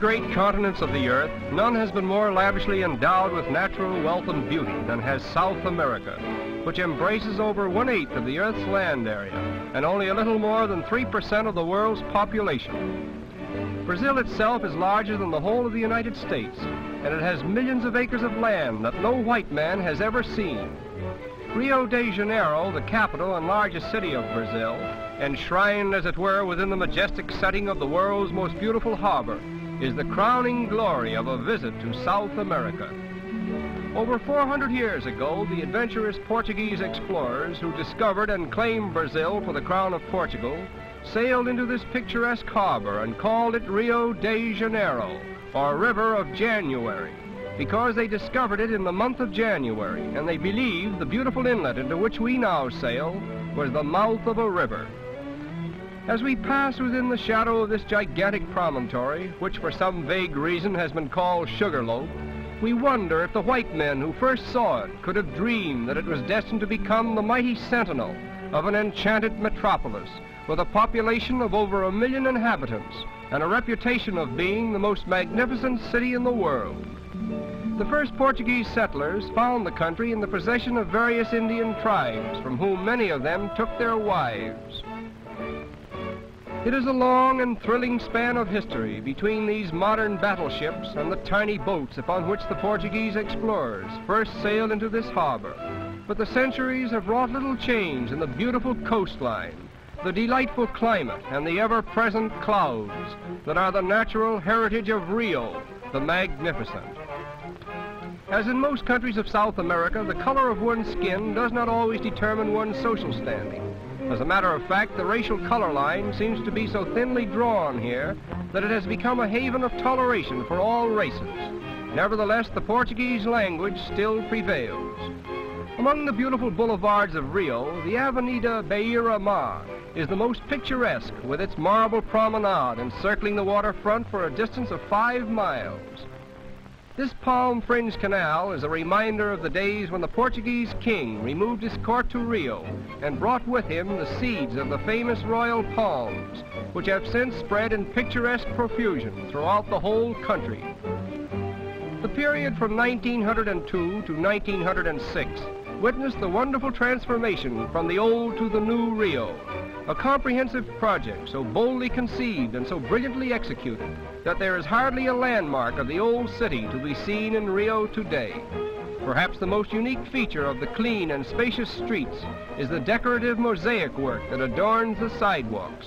great continents of the earth, none has been more lavishly endowed with natural wealth and beauty than has South America, which embraces over 1/8 of the Earth's land area and only a little more than 3% of the world's population. Brazil itself is larger than the whole of the United States, and it has millions of acres of land that no white man has ever seen. Rio de Janeiro, the capital and largest city of Brazil, enshrined as it were within the majestic setting of the world's most beautiful harbor, is the crowning glory of a visit to South America. Over 400 years ago, the adventurous Portuguese explorers who discovered and claimed Brazil for the crown of Portugal sailed into this picturesque harbor and called it Rio de Janeiro, or River of January, because they discovered it in the month of January, and they believed the beautiful inlet into which we now sail was the mouth of a river. As we pass within the shadow of this gigantic promontory, which for some vague reason has been called Sugarloaf, we wonder if the white men who first saw it could have dreamed that it was destined to become the mighty sentinel of an enchanted metropolis with a population of over 1 million inhabitants and a reputation of being the most magnificent city in the world. The first Portuguese settlers found the country in the possession of various Indian tribes, from whom many of them took their wives. It is a long and thrilling span of history between these modern battleships and the tiny boats upon which the Portuguese explorers first sailed into this harbor. But the centuries have wrought little change in the beautiful coastline, the delightful climate, and the ever-present clouds that are the natural heritage of Rio the Magnificent. As in most countries of South America, the color of one's skin does not always determine one's social standing. As a matter of fact, the racial color line seems to be so thinly drawn here that it has become a haven of toleration for all races. Nevertheless, the Portuguese language still prevails. Among the beautiful boulevards of Rio, the Avenida Beira-Mar is the most picturesque, with its marble promenade encircling the waterfront for a distance of 5 miles. This palm-fringed canal is a reminder of the days when the Portuguese king removed his court to Rio and brought with him the seeds of the famous royal palms, which have since spread in picturesque profusion throughout the whole country. The period from 1902 to 1906 witnessed the wonderful transformation from the old to the new Rio, a comprehensive project so boldly conceived and so brilliantly executed that there is hardly a landmark of the old city to be seen in Rio today. Perhaps the most unique feature of the clean and spacious streets is the decorative mosaic work that adorns the sidewalks.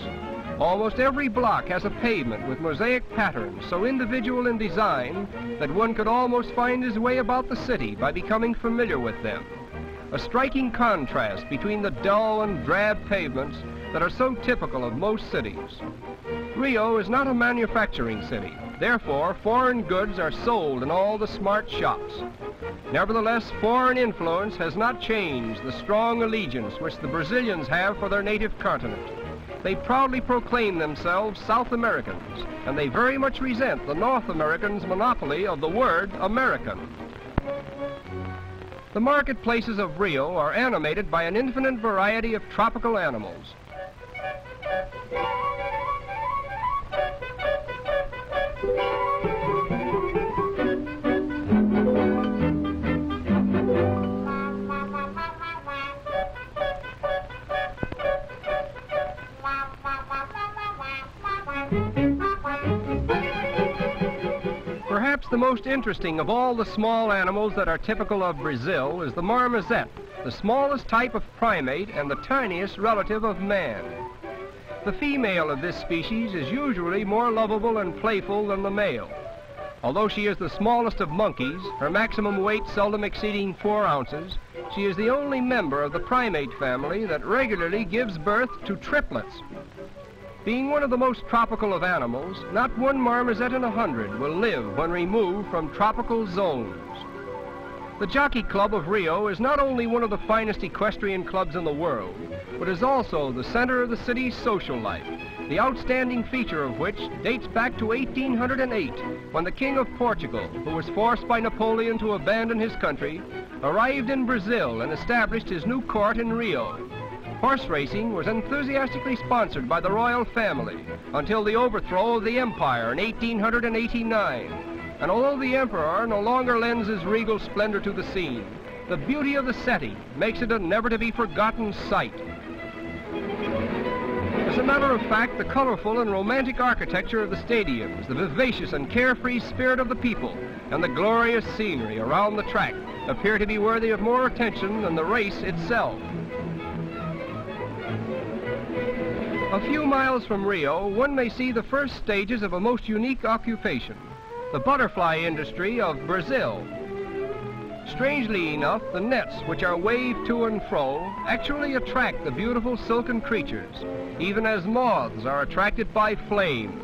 Almost every block has a pavement with mosaic patterns so individual in design that one could almost find his way about the city by becoming familiar with them. A striking contrast between the dull and drab pavements that are so typical of most cities. Rio is not a manufacturing city. Therefore, foreign goods are sold in all the smart shops. Nevertheless, foreign influence has not changed the strong allegiance which the Brazilians have for their native continent. They proudly proclaim themselves South Americans, and they very much resent the North Americans' monopoly of the word American. The marketplaces of Rio are animated by an infinite variety of tropical animals. Perhaps the most interesting of all the small animals that are typical of Brazil is the marmoset, the smallest type of primate and the tiniest relative of man. The female of this species is usually more lovable and playful than the male. Although she is the smallest of monkeys, her maximum weight seldom exceeding 4 ounces, she is the only member of the primate family that regularly gives birth to triplets. Being one of the most tropical of animals, not one marmoset in 100 will live when removed from tropical zones. The Jockey Club of Rio is not only one of the finest equestrian clubs in the world, but is also the center of the city's social life, the outstanding feature of which dates back to 1808, when the King of Portugal, who was forced by Napoleon to abandon his country, arrived in Brazil and established his new court in Rio. Horse racing was enthusiastically sponsored by the royal family until the overthrow of the empire in 1889. And although the emperor no longer lends his regal splendor to the scene, the beauty of the city makes it a never-to-be-forgotten sight. As a matter of fact, the colorful and romantic architecture of the stadiums, the vivacious and carefree spirit of the people, and the glorious scenery around the track appear to be worthy of more attention than the race itself. A few miles from Rio, one may see the first stages of a most unique occupation, the butterfly industry of Brazil. Strangely enough, the nets which are waved to and fro actually attract the beautiful silken creatures, even as moths are attracted by flame.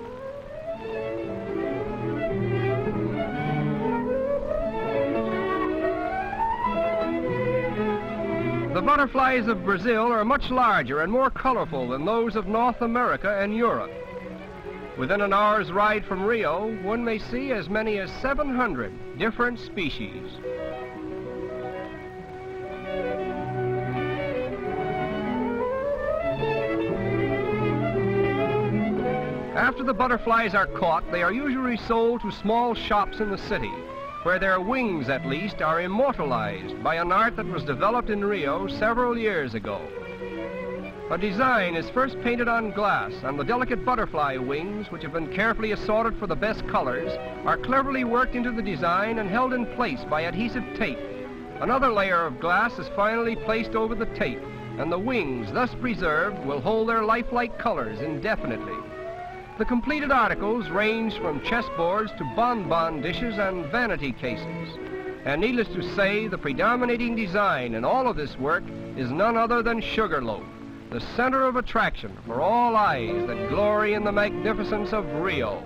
The butterflies of Brazil are much larger and more colorful than those of North America and Europe. Within an hour's ride from Rio, one may see as many as 700 different species. After the butterflies are caught, they are usually sold to small shops in the city, where their wings, at least, are immortalized by an art that was developed in Rio several years ago. A design is first painted on glass, and the delicate butterfly wings, which have been carefully assorted for the best colors, are cleverly worked into the design and held in place by adhesive tape. Another layer of glass is finally placed over the tape, and the wings, thus preserved, will hold their lifelike colors indefinitely. The completed articles range from chessboards to bonbon dishes and vanity cases. And needless to say, the predominating design in all of this work is none other than Sugarloaf, the center of attraction for all eyes that glory in the magnificence of Rio.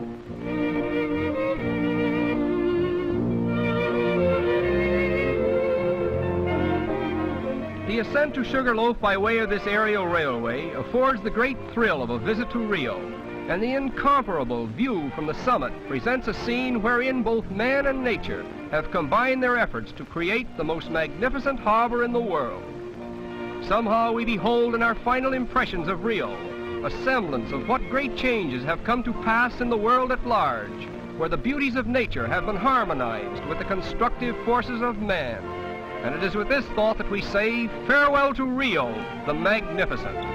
The ascent to Sugarloaf by way of this aerial railway affords the great thrill of a visit to Rio, and the incomparable view from the summit presents a scene wherein both man and nature have combined their efforts to create the most magnificent harbor in the world. Somehow we behold in our final impressions of Rio a semblance of what great changes have come to pass in the world at large, where the beauties of nature have been harmonized with the constructive forces of man. And it is with this thought that we say farewell to Rio the Magnificent.